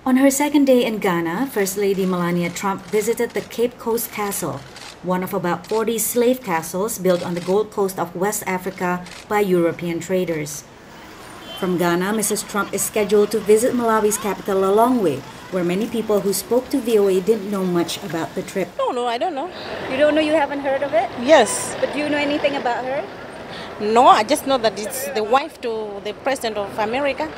On her second day in Ghana, First Lady Melania Trump visited the Cape Coast Castle, one of about 40 slave castles built on the Gold Coast of West Africa by European traders. From Ghana, Mrs. Trump is scheduled to visit Malawi's capital Lilongwe, where many people who spoke to VOA didn't know much about the trip. No, I don't know. You don't know, you haven't heard of it? Yes. But do you know anything about her? No, I just know that it's the wife to the President of America.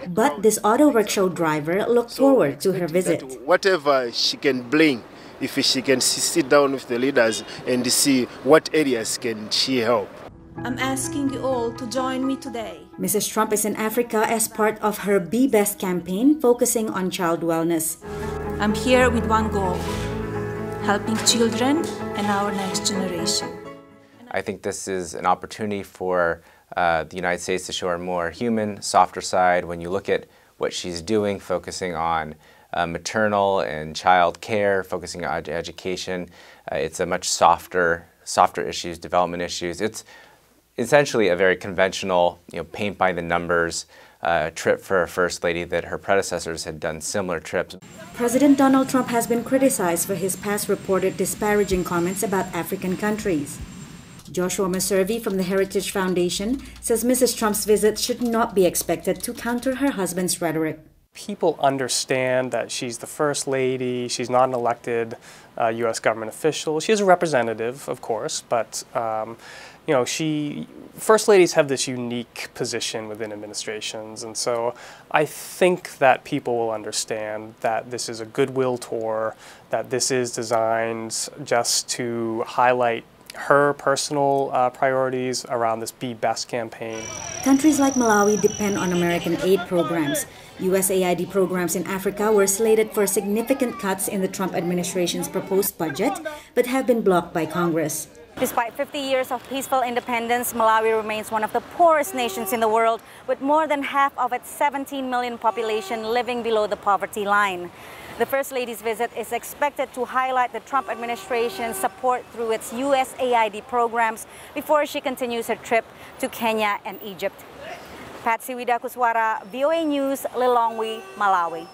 But this auto rickshaw driver looked forward to her visit. Whatever she can bring, if she can sit down with the leaders and see what areas can she help. I'm asking you all to join me today. Mrs. Trump is in Africa as part of her Be Best campaign focusing on child wellness. I'm here with one goal: helping children and our next generation. I think this is an opportunity for the United States to show her more human, softer side. When you look at what she's doing, focusing on maternal and child care, focusing on education, it's a much softer issues, development issues. It's essentially a very conventional, paint by the numbers trip for a First Lady that her predecessors had done similar trips. President Donald Trump has been criticized for his past reported disparaging comments about African countries. Joshua Meservey from the Heritage Foundation says Mrs. Trump's visit should not be expected to counter her husband's rhetoric. People understand that she's the First Lady, she's not an elected U.S. government official. She is a representative, of course, but First Ladies have this unique position within administrations, and so I think that people will understand that this is a goodwill tour, that this is designed just to highlight her personal priorities around this Be Best campaign. Countries like Malawi depend on American aid programs. USAID programs in Africa were slated for significant cuts in the Trump administration's proposed budget, but have been blocked by Congress. Despite 50 years of peaceful independence, Malawi remains one of the poorest nations in the world, with more than half of its 17 million population living below the poverty line. The First Lady's visit is expected to highlight the Trump administration's support through its USAID programs before she continues her trip to Kenya and Egypt. Patsy Widakuswara, VOA News, Lilongwe, Malawi.